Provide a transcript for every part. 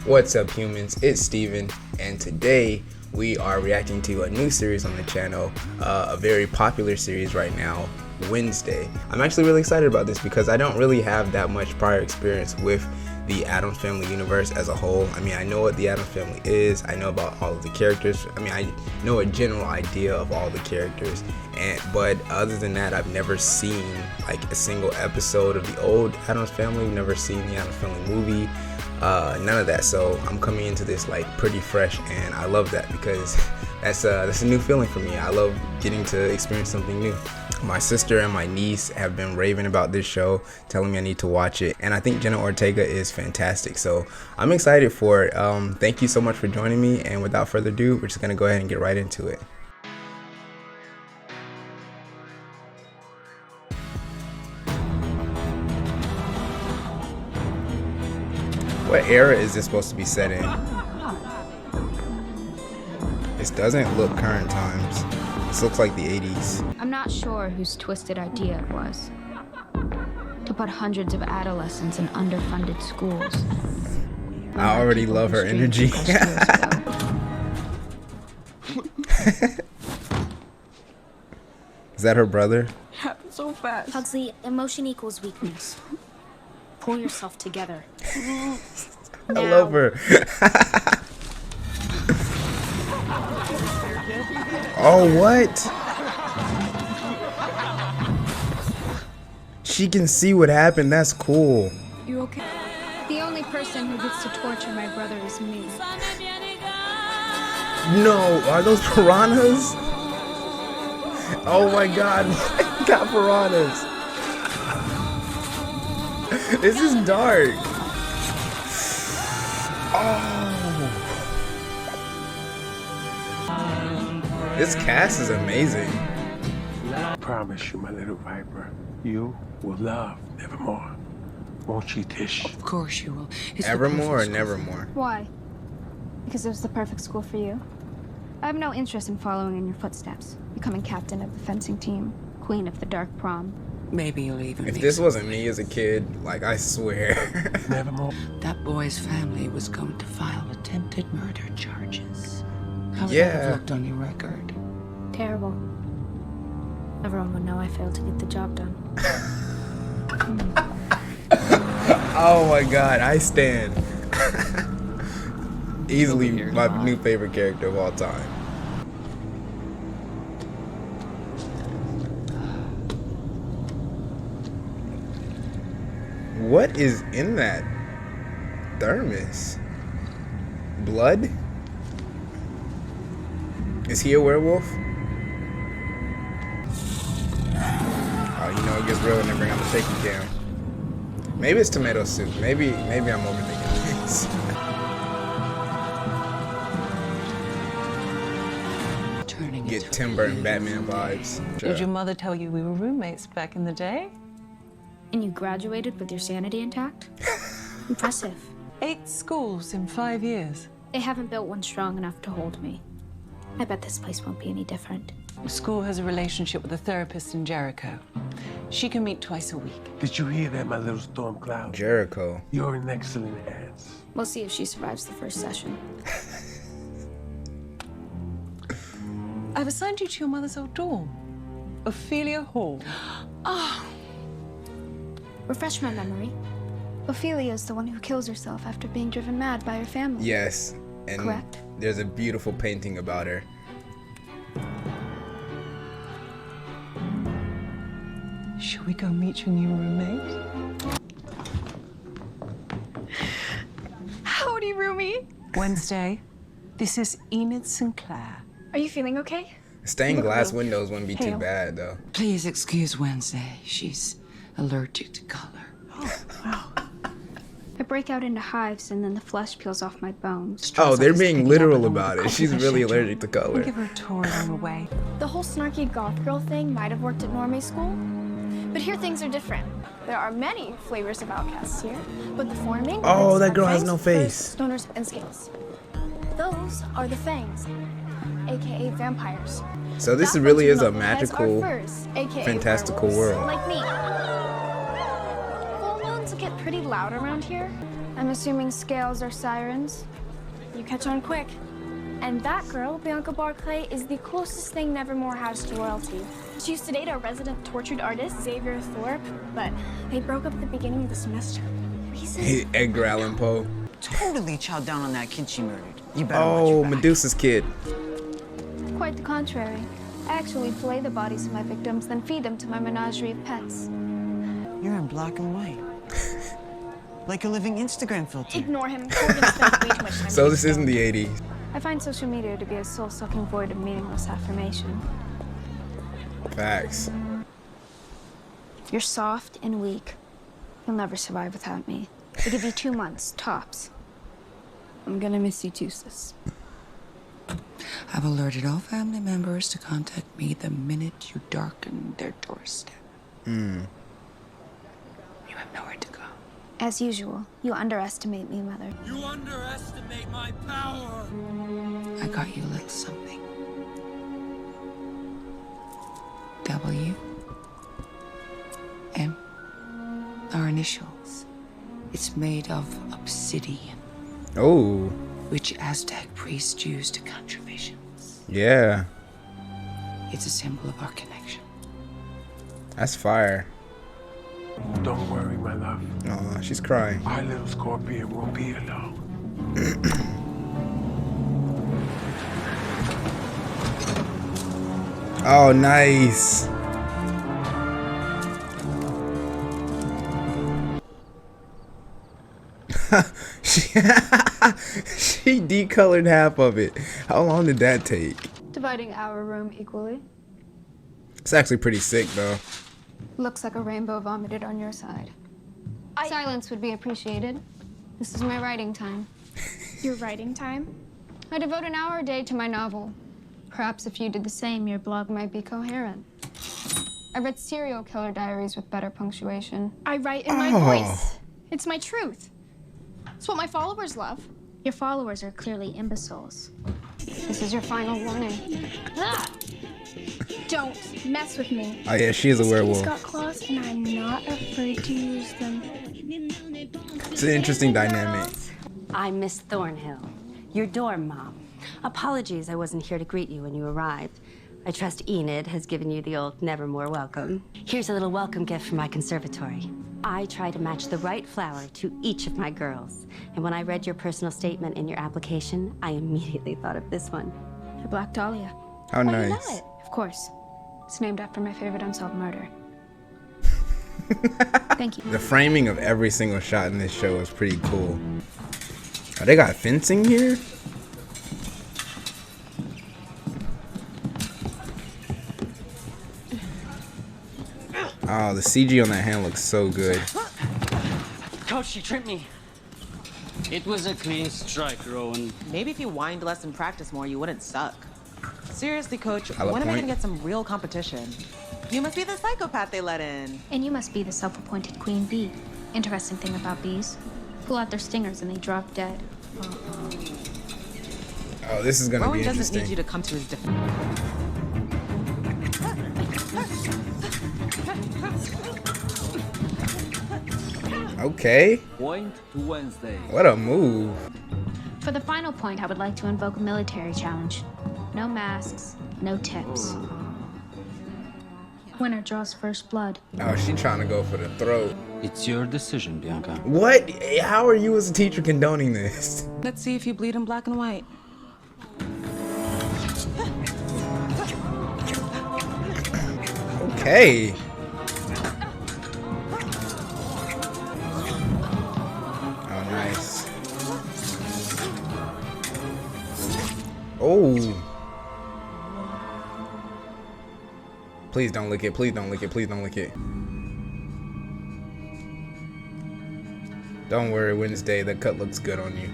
What's up, humans? It's Steven, and today we are reacting to a new series on the channel, a very popular series right now, Wednesday. I'm actually really excited about this because I don't really have that much prior experience with the Addams Family universe as a whole. I mean, I know what the Addams Family is, I know about all of the characters, I mean, I know a general idea of all the characters, but other than that, I've never seen like a single episode of the old Addams Family, never seen the Addams Family movie, none of that. So I'm coming into this like pretty fresh, and I love that because that's a new feeling for me. I love getting to experience something new. My sister and my niece have been raving about this show, telling me I need to watch it, and I think Jenna Ortega is fantastic, so I'm excited for it. Thank you so much for joining me, and without further ado, we're just gonna go ahead and get right into it. What era is this supposed to be set in? This doesn't look current times. This looks like the 80s. I'm not sure whose twisted idea it was to put hundreds of adolescents in underfunded schools. I already love her energy. Is that her brother? Happened so fast. Pugsley, emotion equals weakness. Pull yourself together. I love her. Oh, what? She can see what happened. That's cool. You okay? The only person who gets to torture my brother is me. No, are those piranhas? Oh my god, got piranhas. This is dark. Oh. This cast is amazing. I promise you, my little viper, you will love Nevermore. Won't you, Tish? Of course you will. Evermore or Nevermore? Why? Because it was the perfect school for you? I have no interest in following in your footsteps, becoming captain of the fencing team, queen of the dark prom. Maybe you'll even. If this wasn't me as a kid, like I swear. Nevermore. That boy's family was going to file attempted murder charges. How would that Yeah. have looked on your record? Terrible. Everyone would know I failed to get the job done. Oh my god, I stand. Easily my new favorite character of all time. What is in that thermos? Blood? Is he a werewolf? Oh, you know it gets real when they bring out the shaky cam. Maybe it's tomato soup. Maybe I'm overthinking things. Get Tim Burton Batman vibes. Did your mother tell you we were roommates back in the day? And you graduated with your sanity intact? Impressive. 8 schools in 5 years. They haven't built one strong enough to hold me. I bet this place won't be any different. The school has a relationship with a therapist in Jericho. She can meet twice a week. Did you hear that, my little storm cloud? Jericho. You're in excellent hands. We'll see if she survives the first session. I've assigned you to your mother's old dorm, Ophelia Hall. Refresh my memory. Ophelia is the one who kills herself after being driven mad by her family. Yes, and Correct. there's a beautiful painting about her. Shall we go meet your new roommate? Howdy, roomie. Wednesday, this is Enid Sinclair. Are you feeling okay? Stained glass windows wouldn't be too bad, though. Please excuse Wednesday. She's allergic to color. I break out into hives and then the flesh peels off my bones. Oh, they're being literal about it. She's really allergic to We'll color. give her a tour along the way. The whole snarky goth girl thing might have worked at normie school, but here things are different. There are many flavors of outcasts here, but the four main Oh, groups that are girl has fangs, no face. furs, stoners, and scales. Those are the fangs, aka vampires. So this That really is a bunch of knuckleheads are magical, furs, aka fantastical werewolves, world. like me. Full moons get pretty loud around here, I'm assuming scales are sirens. You catch on quick. And that girl, Bianca Barclay, is the closest thing Nevermore has to royalty. She used to date a resident tortured artist, Xavier Thorpe, but they broke up at the beginning of the semester. Reason? Edgar Allan Poe. Totally chowed down on that kid she murdered. You better watch Oh, your back. Medusa's kid. Quite the contrary. I actually fillet the bodies of my victims, then feed them to my menagerie of pets. You're in black and white. Like a living Instagram filter. Ignore him. Corbin spent way too much time. So this isn't the 80s. I find social media to be a soul-sucking void of meaningless affirmation. Facts. You're soft and weak. You'll never survive without me. I give you 2 months, tops. I'm gonna miss you too, sis. I've alerted all family members to contact me the minute you darken their doorstep. You have nowhere to go. As usual, you underestimate me, Mother. You underestimate my power! I got you a little something. W. M. Our initials. It's made of obsidian, Oh, which Aztec priests used to conjure visions. yeah. It's a symbol of our connection. That's fire. Don't worry, my love. Oh, she's crying. Our little scorpion won't be alone. Oh, nice. she decolored half of it. How long did that take? Dividing our room equally. It's actually pretty sick, though. Looks like a rainbow vomited on your side. Silence would be appreciated. This is my writing time. Your writing time? I devote an hour a day to my novel. Perhaps if you did the same, your blog might be coherent. I read serial killer diaries with better punctuation. I write in my voice. It's my truth. It's what my followers love. Your followers are clearly imbeciles. This is your final warning. Ah! Don't mess with me. Oh, yeah, she is a He's werewolf. got claws, and I'm not afraid to use them. It's an interesting dynamic. I'm Miss Thornhill, your dorm mom. Apologies I wasn't here to greet you when you arrived. I trust Enid has given you the old Nevermore welcome. Here's a little welcome gift from my conservatory. I try to match the right flower to each of my girls. And when I read your personal statement in your application, I immediately thought of this one. The Black Dahlia. How nice. Of course. It's named after my favorite unsolved murder. Thank you. The framing of every single shot in this show is pretty cool. Oh, they got fencing here? Oh, the CG on that hand looks so good. Coach, she tripped me. It was a clean strike, Rowan. Maybe if you whined less and practiced more, you wouldn't suck. Seriously, Coach, Valid when am I point. gonna get some real competition? You must be the psychopath they let in. And you must be the self-appointed queen bee. Interesting thing about bees. Pull out their stingers and they drop dead. Oh, this is gonna Rowan be doesn't interesting. need you to come to his defense. Okay. Point to Wednesday. What a move. For the final point, I would like to invoke a military challenge. No masks, no tips. Winner draws first blood. Oh, she trying to go for the throat. It's your decision, Bianca. What? How are you as a teacher condoning this? Let's see if you bleed in black and white. Okay. Oh, nice. Oh. Please don't lick it. Please don't lick it. Please don't lick it. Don't worry, Wednesday. That cut looks good on you.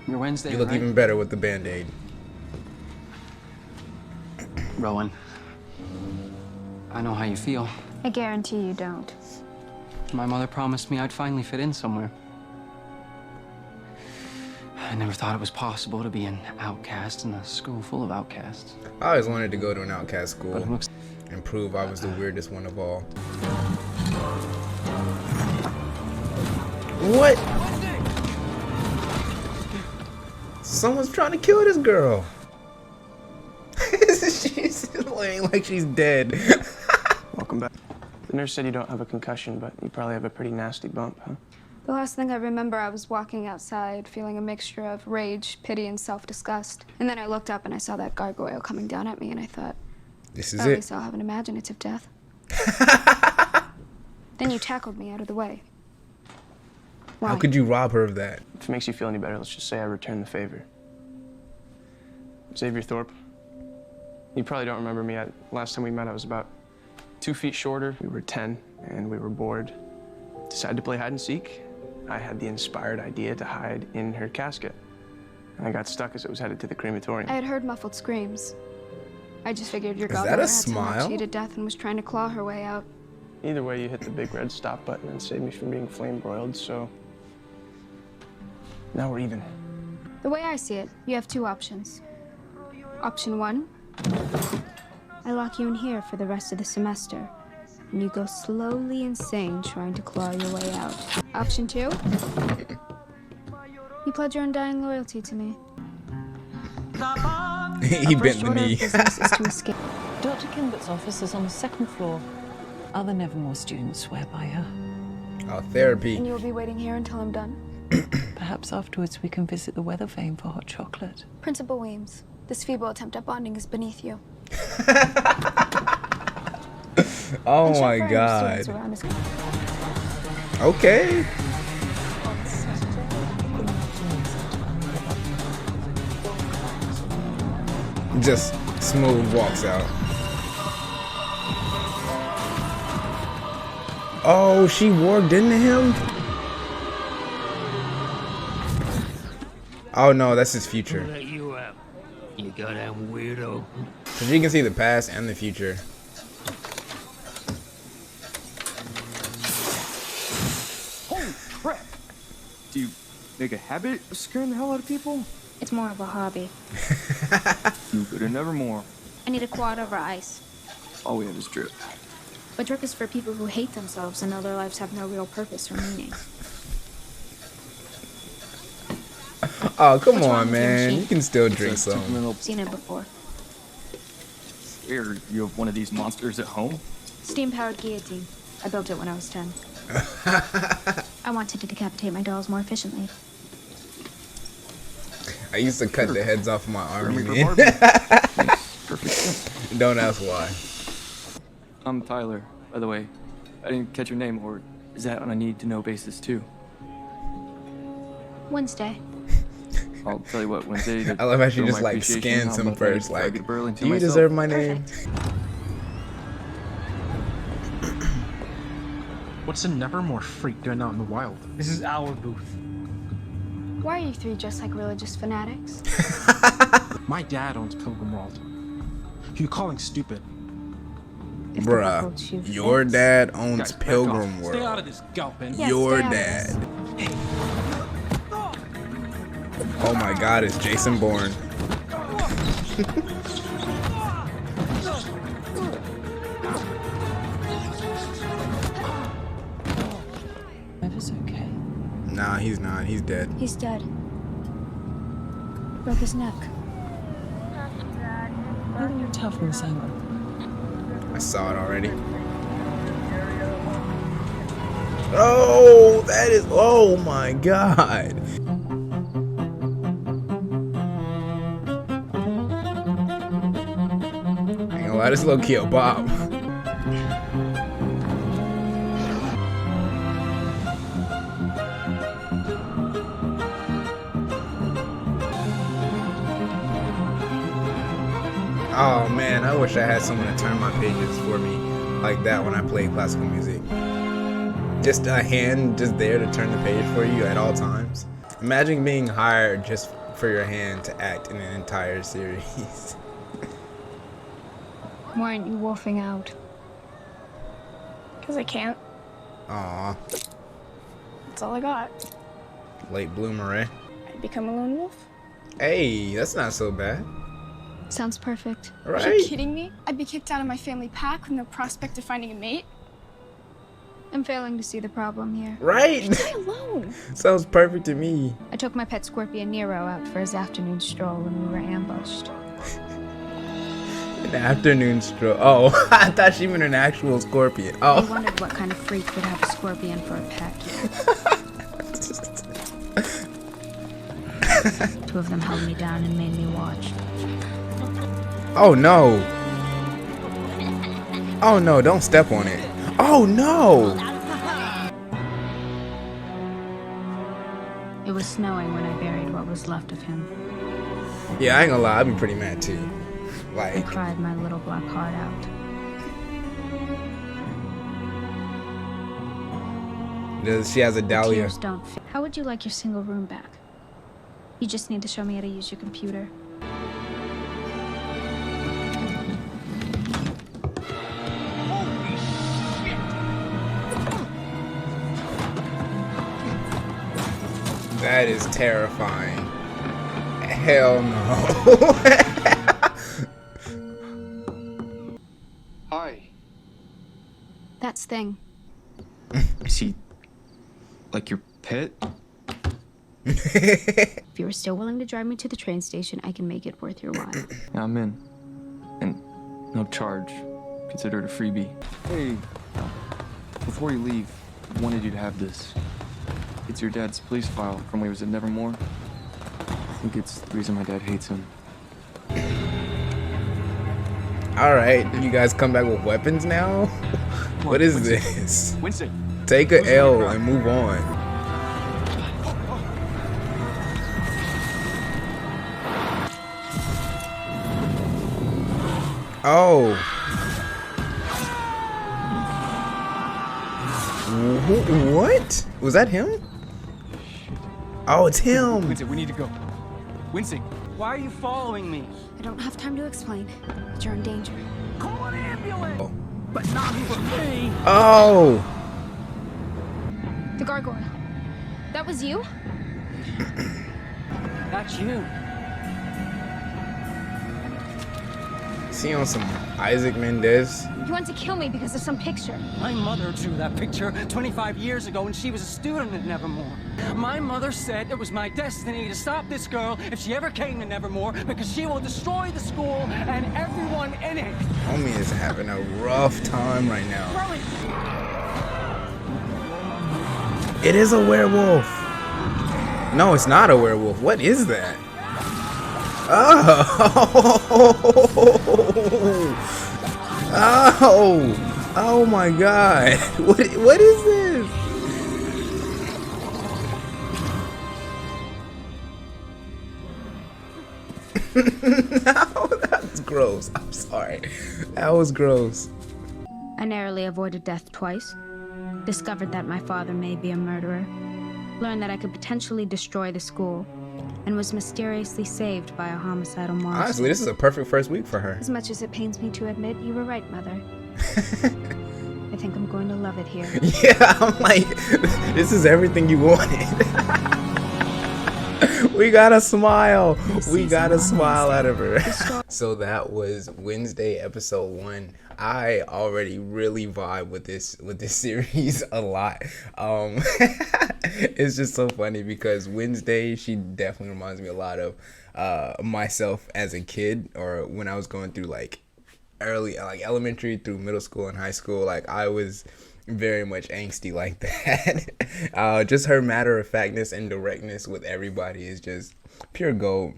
Your Wednesday, You look right? even better with the Band-Aid. Rowan. I know how you feel. I guarantee you don't. My mother promised me I'd finally fit in somewhere. I never thought it was possible to be an outcast in a school full of outcasts. I always wanted to go to an outcast But school it looks and prove I was the weirdest one of all. What? Someone's trying to kill this girl. She's playing like she's dead. Welcome back. The nurse said you don't have a concussion, but you probably have a pretty nasty bump, huh? The last thing I remember, I was walking outside, feeling a mixture of rage, pity, and self-disgust. And then I looked up and I saw that gargoyle coming down at me, and I thought, this is at it. least I'll have an imaginative death. Then you tackled me out of the way. Why? How could you rob her of that? If it makes you feel any better, let's just say I returned the favor. Xavier Thorpe. You probably don't remember me. Last time we met, I was about 2 feet shorter. We were 10, and we were bored. Decided to play hide and seek. I had the inspired idea to hide in her casket. And I got stuck as it was headed to the crematorium. I had heard muffled screams. I just figured your Is that godmother a had someone smile? cheated death and was trying to claw her way out. Either way, you hit the big red stop button and saved me from being flame broiled, so now we're even. The way I see it, you have 2 options. Option 1, I lock you in here for the rest of the semester, and you go slowly insane trying to claw your way out. Option 2, you pledge your undying loyalty to me. He bent the knee. Business is to escape. Dr. Kimbert's office is on the 2nd floor. Other Nevermore students swear by her. Oh, therapy. And you'll be waiting here until I'm done. Perhaps afterwards we can visit the weather vane for hot chocolate. Principal Weems, this feeble attempt at bonding is beneath you. Oh And my chauffeuring god. students around is- Okay. Just smooth walks out. Oh, she warped into him? Oh no, that's his future. Let you out, you goddamn weirdo. So she can see the past and the future. Holy crap! Do you make a habit of scaring the hell out of people? It's more of a hobby. You go to Nevermore. I need a quad over ice. All we have is drip. But drip is for people who hate themselves and know their lives have no real purpose or meaning. Oh, come What's wrong on, with you, man. machine? You can still drink some. Seen it before. Here, you have one of these monsters at home? Steam-powered guillotine. I built it when I was 10. I wanted to decapitate my dolls more efficiently. I used to cut the heads off of my army men. Perfect sense. Don't ask why. I'm Tyler, by the way. I didn't catch your name, or is that on a need-to-know basis, too? Wednesday. I'll tell you what, Wednesday... I love how she show just my like appreciation, scans how him about first. I Like, get Burlington do you myself? deserve my name? What's a Nevermore freak doing out in the wild? This is our booth. Why are you 3 just like religious fanatics? My dad owns Pilgrim World. Who you calling stupid? Bruh, your dad owns Guys, back Pilgrim off. World. Stay out of this, Galpin. Yes, Your stay out of dad. Oh my god, it's Jason Bourne. Never's okay. Nah, he's not. He's dead. He's dead. Broke his neck. How can you tell from this angle? I saw it already. Oh, that is. Oh my god. I ain't gonna lie, this low key a bop. Oh man, I wish I had someone to turn my pages for me like that when I play classical music. Just a hand just there to turn the page for you at all times. Imagine being hired just for your hand to act in an entire series. Why aren't you wolfing out? Because I can't. Aw, That's all I got. late bloomer, eh? I'd become a lone wolf. Hey, that's not so bad. Sounds perfect. Are Right? you kidding me? I'd be kicked out of my family pack with no prospect of finding a mate. I'm failing to see the problem here. Right? Leave me alone. Sounds perfect to me. I took my pet scorpion Nero out for his afternoon stroll when we were ambushed. An afternoon stroll. Oh, I thought she meant an actual scorpion. Oh. I wondered what kind of freak would have a scorpion for a pet. Two of them held me down and made me watch. Oh no. Oh no, don't step on it. Oh no. It was snowing when I buried what was left of him. Yeah, I ain't gonna lie, I'd be pretty mad too. I Like, cried my little black heart out. she has a dahlia. Tears don't fit. How would you like your single room back? You just need to show me how to use your computer. That is terrifying. Hell no. Hi. That's Thing. Is he like your pet? If you are still willing to drive me to the train station, I can make it worth your while. Yeah, I'm in. And no charge. Consider it a freebie. Hey, before you leave, I wanted you to have this. It's your dad's police file from when he was at Nevermore. I think it's the reason my dad hates him. Alright, you guys come back with weapons now? What is Winston. this? Winston. Take a L and move on. Oh. What? Was that him? Oh, it's him. Winston, we need to go. Winston. Why are you following me? I don't have time to explain, but you're in danger. Call an ambulance! But not for me! Oh. The gargoyle. That was you? That's you. Is he on some Isaac Mendez? You want to kill me because of some picture. My mother drew that picture 25 years ago when she was a student at Nevermore. My mother said it was my destiny to stop this girl if she ever came to Nevermore because she will destroy the school and everyone in it. Homie is having a rough time right now. It is a werewolf. No, it's not a werewolf. What is that? Oh, oh my God! What is this? No, that's gross. I'm sorry. That was gross. I narrowly avoided death twice. Discovered that my father may be a murderer. Learned that I could potentially destroy the school. And was mysteriously saved by a homicidal monster. Honestly, this is a perfect first week for her. As much as it pains me to admit, you were right, Mother. I think I'm going to love it here. Yeah, I'm like, this is everything you wanted. We got a smile. We got a smile out of her. So that was Wednesday episode 1. I already really vibe with this series a lot. It's just so funny because Wednesday, she definitely reminds me a lot of myself as a kid, or when I was going through like elementary through middle school and high school. Like I was very much angsty like that. Just her matter of factness and directness with everybody is just pure gold.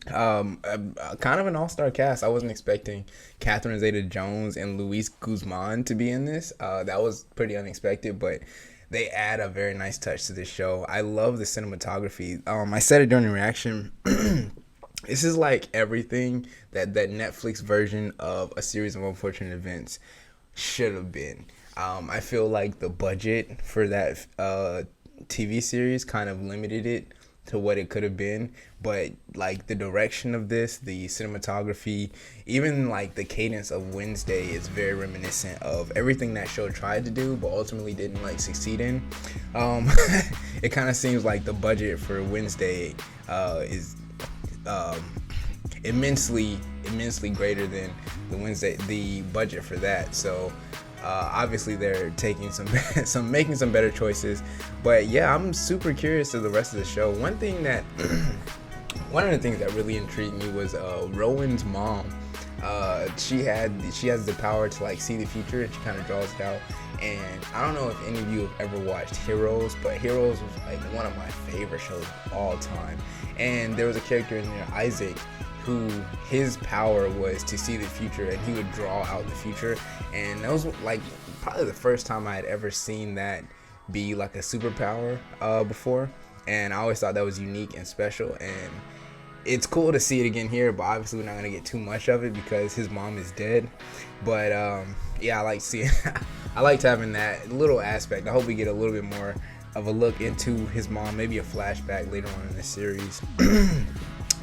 Kind of an all-star cast. I wasn't expecting Catherine Zeta-Jones and Luis Guzman to be in this. That was pretty unexpected, but they add a very nice touch to this show. I love the cinematography. I said it during the reaction. This is like everything that Netflix version of A Series of Unfortunate Events should have been. I feel like the budget for that TV series kind of limited it to what it could have been, but like the direction of this, the cinematography, even like the cadence of Wednesday is very reminiscent of everything that show tried to do but ultimately didn't like succeed in. It kind of seems like the budget for Wednesday is immensely greater than the budget for that. So Obviously they're taking making some better choices, but yeah, I'm super curious to the rest of the show. One of the things that really intrigued me was Rowan's mom. She has the power to like see the future, and she kind of draws it out. And I don't know if any of you have ever watched Heroes, but Heroes was like one of my favorite shows of all time. And there was a character in there, Isaac, who his power was to see the future, and he would draw out the future. And that was like probably the first time I had ever seen that be like a superpower before. And I always thought that was unique and special, and it's cool to see it again here, but obviously we're not gonna get too much of it because his mom is dead. But yeah, I like seeing I liked having that little aspect. I hope we get a little bit more of a look into his mom, maybe a flashback later on in the series.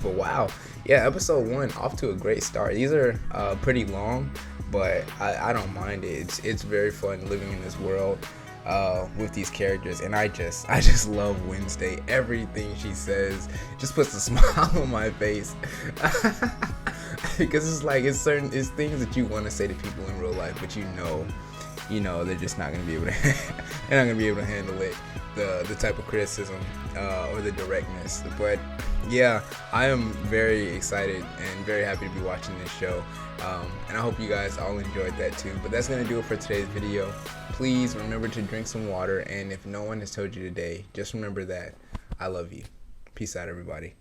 But wow, yeah, episode 1 off to a great start. These are pretty long, but I don't mind it. It's very fun living in this world with these characters, and I just love Wednesday. Everything she says just puts a smile on my face. Because it's like it's things that you want to say to people in real life, but you know they're just not gonna be able to they're not gonna be able to handle it, the type of criticism or the directness. But yeah, I am very excited and very happy to be watching this show, and I hope you guys all enjoyed that too. But that's gonna do it for today's video. Please remember to drink some water, and if no one has told you today, just remember that I love you. Peace out, everybody.